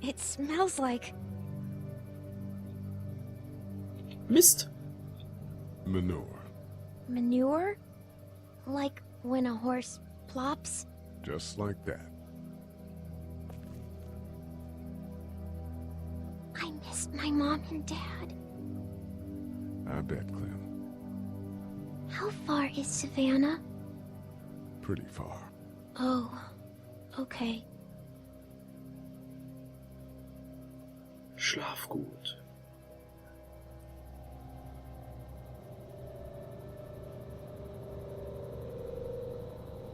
It smells like... Mist. Manure. manure? Like when a horse plops? Just like that. I missed my mom and dad. I bet, Clem. How far is Savannah? Pretty far. Oh, okay. Schlaf gut.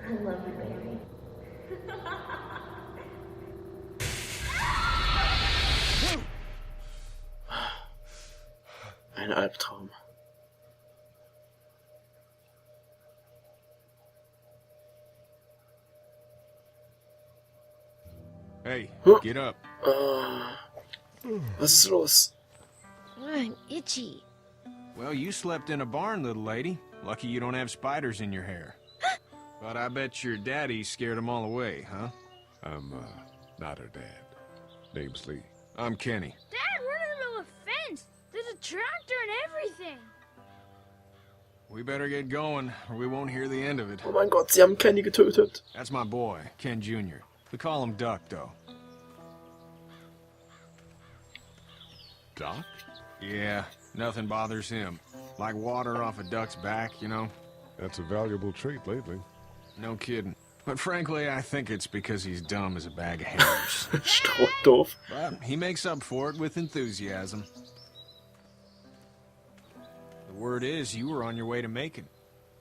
I love you, baby. Ein Albtraum. Hey, Huh? get up. Was ist los? I'm itchy. Well, you slept in a barn, little lady. Lucky you don't have spiders in your hair. But I bet your daddy scared them all away, huh? I'm, not her dad. Name's Lee. I'm Kenny. Dad, we're in the middle of a fence. There's a tractor and everything. We better get going, or we won't hear the end of it. Oh mein Gott, sie haben Kenny getötet. That's my boy, Ken Jr. We call him Duck, though. Doc? Yeah, nothing bothers him. Like water off a duck's back, you know? That's a valuable trait lately. No kidding. But frankly, I think it's because he's dumb as a bag of hammers. Strohdoof. But he makes up for it with enthusiasm. The word is you were on your way to Macon.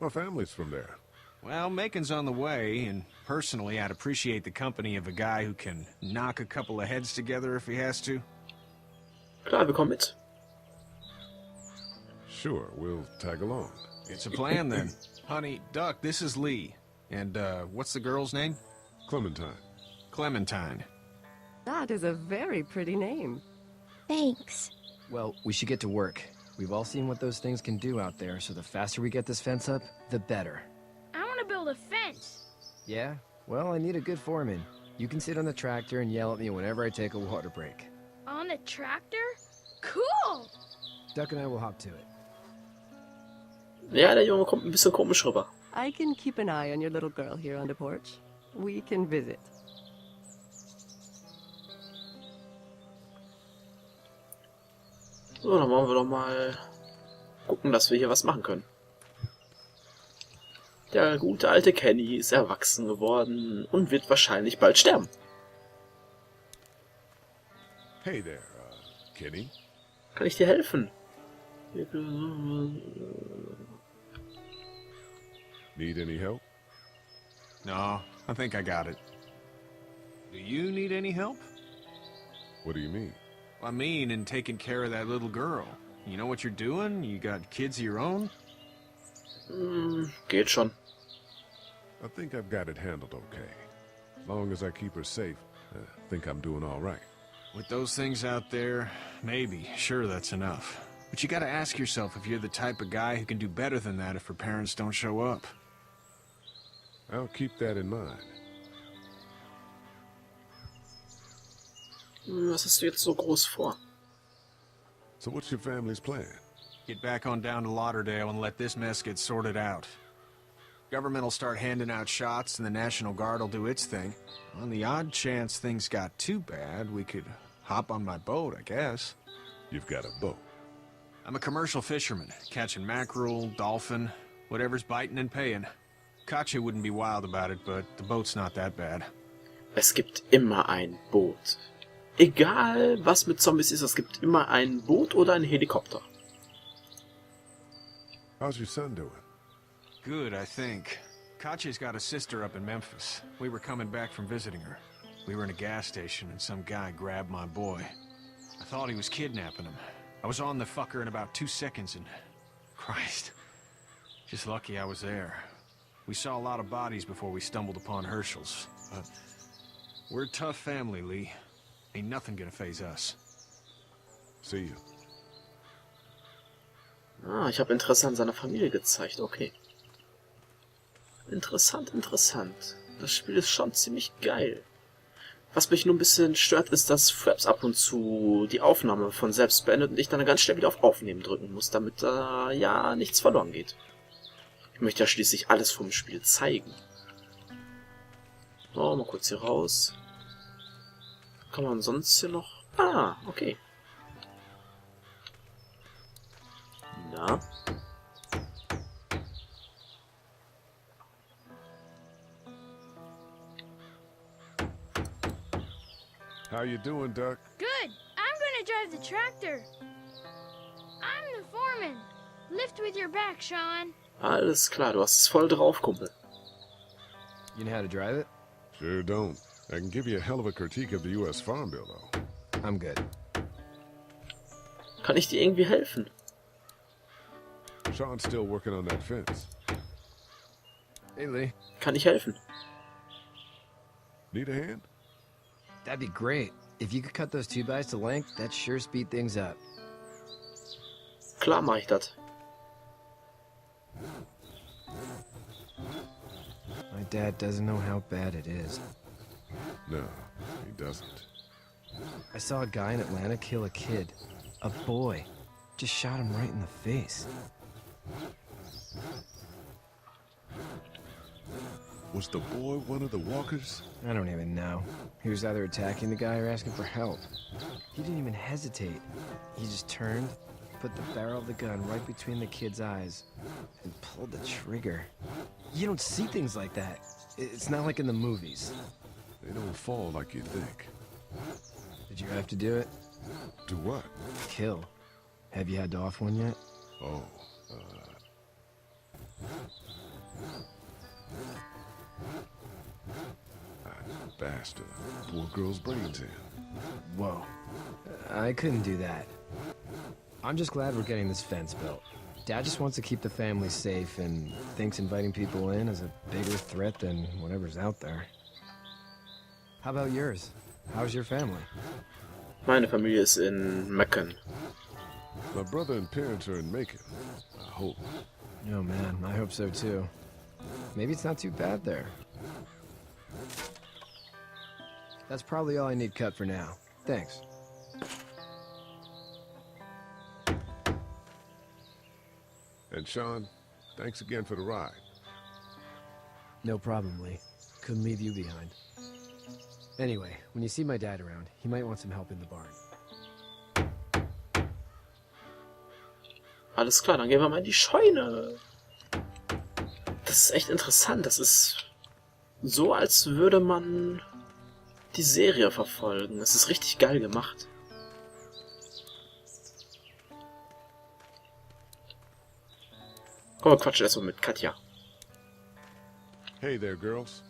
My family's from there. Well, Macon's on the way, and personally, I'd appreciate the company of a guy who can knock a couple of heads together if he has to. Klar, wir kommen mit. Sure, we'll tag along. It's a plan, then. Honey, Duck, this is Lee. And, what's the girl's name? Clementine. Clementine. That is a very pretty name. Thanks. Well, we should get to work. We've all seen what those things can do out there, so the faster we get this fence up, the better. I want to build a fence. Yeah? Well, I need a good foreman. You can sit on the tractor and yell at me whenever I take a water break. On the tractor? Cool! Duck and I will hop to it. Ja, der Junge kommt ein bisschen komisch rüber. I can keep an eye on your little girl here on the porch. We can visit. So, dann wollen wir doch mal gucken, dass wir hier was machen können. Der gute alte Kenny ist erwachsen geworden und wird wahrscheinlich bald sterben. Hey there, Kenny. Kann ich dir helfen? Need any help? No, I think I got it. Do you need any help? What do you mean? I mean, in taking care of that little girl. You know what you're doing? You got kids of your own? Geht schon. I think I've got it handled okay. As long as I keep her safe, I think I'm doing all right. With those things out there, maybe. Sure, that's enough. But you gotta ask yourself if you're the type of guy who can do better than that if her parents don't show up. I'll keep that in mind. Was hast du jetzt so groß vor? So what's your family's plan? Get back on down to Lauderdale and let this mess get sorted out. Government will start handing out shots and the National Guard will do its thing. On the odd chance things got too bad, we could hop on my boat, I guess. You've got a boat. I'm a commercial fisherman, catching mackerel, dolphin, whatever's biting and paying. Katja wouldn't be wild about it, but the boat's not that bad. Es gibt immer ein Boot. Egal, was mit Zombies ist, es gibt immer ein Boot oder ein Helikopter. How's your son doing? Good, I think. Katja's got a sister up in Memphis. We were coming back from visiting her. We were in a gas station and some guy grabbed my boy. I thought he was kidnapping him. I was on the fucker in about 2 seconds and... Christ. Just lucky I was there. We saw a lot of bodies before we stumbled upon Herschel's. But we're a tough family, Lee. Ain't nothing gonna faze us. See you. Ah, ich habe Interesse an seiner Familie gezeigt, okay. Interessant, interessant. Das Spiel ist schon ziemlich geil. Was mich nur ein bisschen stört, ist, dass Fraps ab und zu die Aufnahme von selbst beendet und ich dann ganz schnell wieder auf Aufnehmen drücken muss, damit da ja nichts verloren geht. Ich möchte ja schließlich alles vom Spiel zeigen. So, mal kurz hier raus. Kann man sonst hier noch... Ah, okay. Na? How you doing, Duck? Good. I'm gonna drive the tractor. I'm the foreman. Lift with your back, Sean. Alles klar, du hast es voll drauf, Kumpel. You know how to drive it? Sure don't. I can give you a hell of a critique of the U.S. Farm Bill, though. I'm good. Kann ich dir irgendwie helfen? Sean's still working on that fence. Hey, Lee. Kann ich helfen? Need a hand? That'd be great. If you could cut those 2x to length, that'd sure speed things up. Klar mache ich das. My dad doesn't know how bad it is. No, he doesn't. I saw a guy in Atlanta kill a kid. A boy. Just shot him right in the face. Was the boy one of the walkers? I don't even know. He was either attacking the guy or asking for help. He didn't even hesitate. He just turned, put the barrel of the gun right between the kid's eyes, and pulled the trigger. You don't see things like that. It's not like in the movies. They don't fall like you think. Did you have to do it? Do what? Kill. Have you had to off one yet? Oh, I bashed a poor girl's brains in. Whoa. I couldn't do that. I'm just glad we're getting this fence built. Dad just wants to keep the family safe and thinks inviting people in is a bigger threat than whatever's out there. How about yours? How's your family? Meine Familie ist in Mecken. My brother and parents are in Macon. I hope. Oh man, I hope so too. Maybe it's not too bad there. That's probably all I need cut for now. Thanks. And Sean, thanks again for the ride. No problem, Lee. Couldn't leave you behind. Anyway, when you see my dad around, he might want some help in the barn. Alles klar, dann gehen wir mal in die Scheune. Das ist echt interessant. Das ist so, als würde man die Serie verfolgen. Das ist richtig geil gemacht. Komm, wir quatschen erstmal mit Katja. Hey there, girls.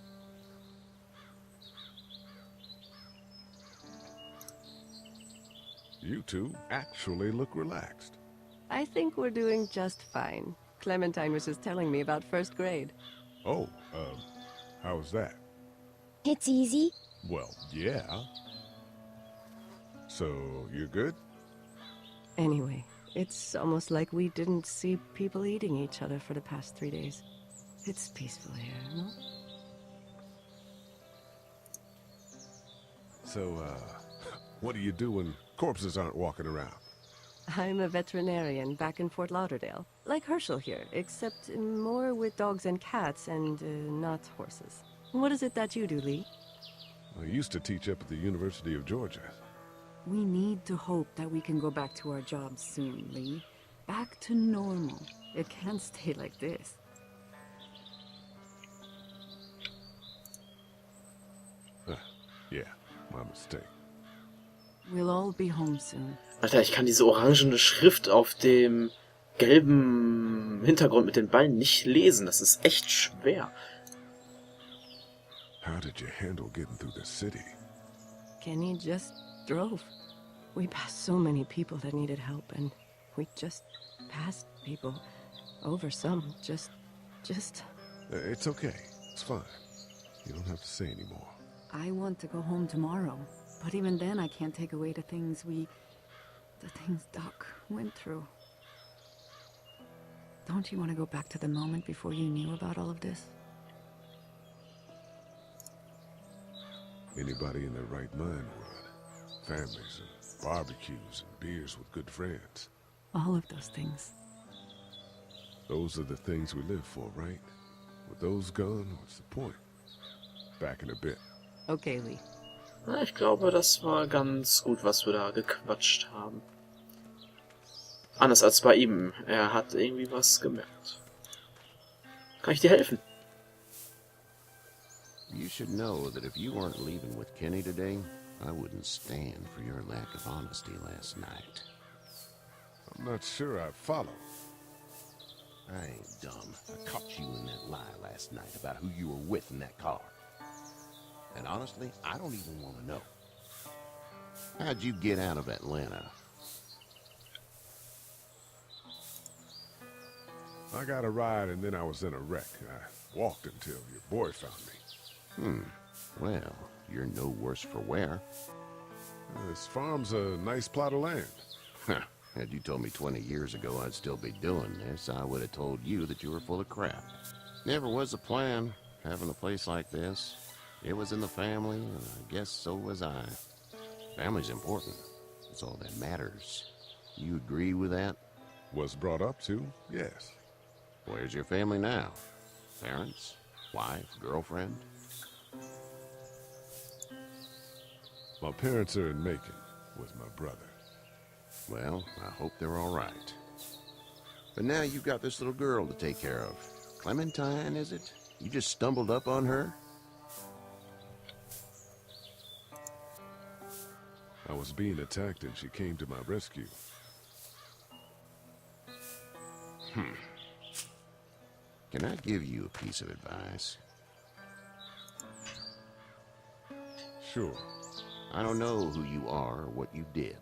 You two actually look relaxed. I think we're doing just fine. Clementine was just telling me about first grade. Oh, how was that? It's easy. Well, yeah. So, you're good? Anyway, it's almost like we didn't see people eating each other for the past 3 days. It's peaceful here, no? So, what do you do when corpses aren't walking around? I'm a veterinarian back in Fort Lauderdale. Like Herschel here, except more with dogs and cats and not horses. What is it that you do, Lee? I used to teach up at the University of Georgia. We need to hope that we can go back to our jobs soon, Lee. Back to normal. It can't stay like this. Yeah, my mistake. We'll all be home soon. Alter, ich kann diese orangene Schrift auf dem gelben Hintergrund mit den Ballen nicht lesen. Das ist echt schwer. How did you handle getting through the city? Kenny just drove. We passed so many people that needed help, and we just passed people. Over some, just... It's okay. It's fine. You don't have to say anymore. I want to go home tomorrow. But even then, I can't take away the things Doc went through. Don't you want to go back to the moment before you knew about all of this? Anybody in their right mind would. Families and barbecues and beers with good friends. All of those things. Those are the things we live for, right? With those gone, what's the point? Back in a bit. Okay, Lee. Na, ich glaube, das war ganz gut, was wir da gequatscht haben. Anders als bei ihm. Er hat irgendwie was gemerkt. Kann ich dir helfen? You should know that if you weren't leaving with Kenny today, I wouldn't stand for your lack of honesty last night. I'm not sure I follow. I ain't dumb. I caught you in that lie last night about who you were with in that car. And honestly, I don't even want to know. How'd you get out of Atlanta? I got a ride and then I was in a wreck. I walked until your boy found me. Well, you're no worse for wear. This farm's a nice plot of land. Had you told me 20 years ago I'd still be doing this, I would have told you that you were full of crap. Never was a plan, having a place like this. It was in the family, and I guess so was I. Family's important. It's all that matters. You agree with that? Was brought up to, yes. Where's your family now? Parents? Wife? Girlfriend? My parents are in Macon with my brother. Well, I hope they're all right. But now you've got this little girl to take care of. Clementine, is it? You just stumbled up on her? I was being attacked and she came to my rescue. Can I give you a piece of advice? Sure. I don't know who you are or what you did.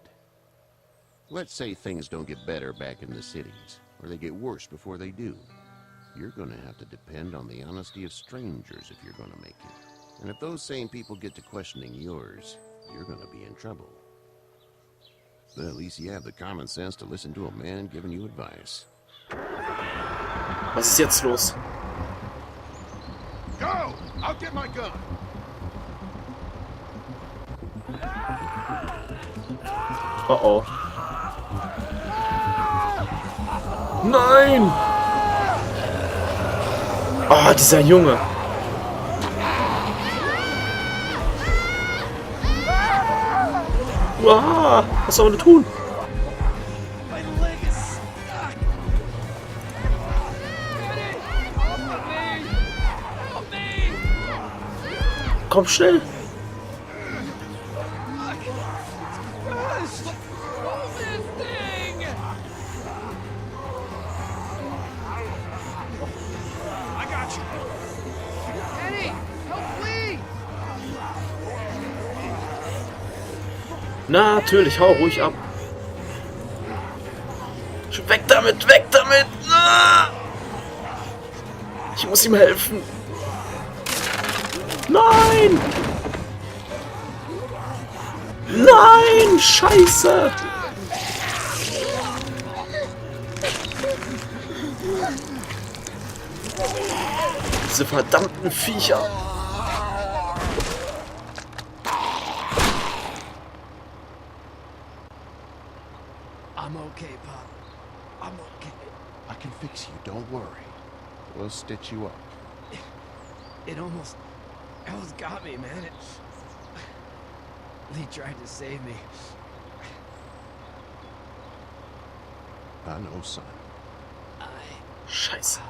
Let's say things don't get better back in the cities, or they get worse before they do. You're gonna have to depend on the honesty of strangers if you're gonna make it. And if those same people get to questioning yours, you're gonna be in trouble. But at least you have the common sense to listen to a man giving you advice. Was ist jetzt los? Go! I'll get my gun! Oh. Nein! Oh, dieser Junge. Wow, was soll man tun? Komm schnell! Natürlich, hau ruhig ab. Weg damit, weg damit! Ah! Ich muss ihm helfen. Nein! Nein! Scheiße! Diese verdammten Viecher! I'm okay, Pop. I'm okay. I can fix you, don't worry. We'll stitch you up. It almost got me, man. Lee tried to save me. I know, son. Scheiße.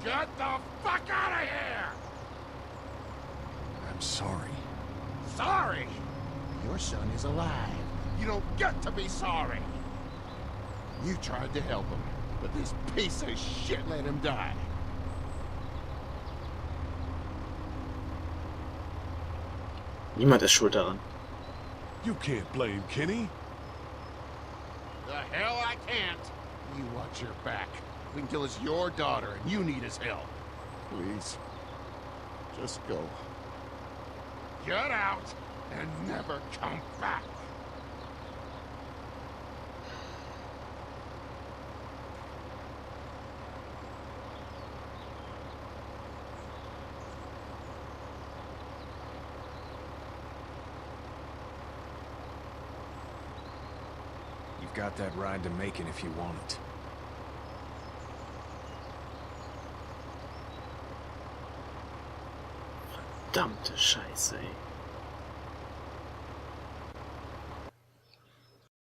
Get the fuck out of here! I'm sorry. Sorry? Your son is alive. You don't get to be sorry! You tried to help him, but this piece of shit let him die. Niemand ist schuld daran. You can't blame Kenny. The hell I can't! You watch your back. We can kill it's your daughter, and you need his help. Please. Just go. Get out and never come back. You've got that ride to Macon if you want it. Verdammte Scheiße, ey.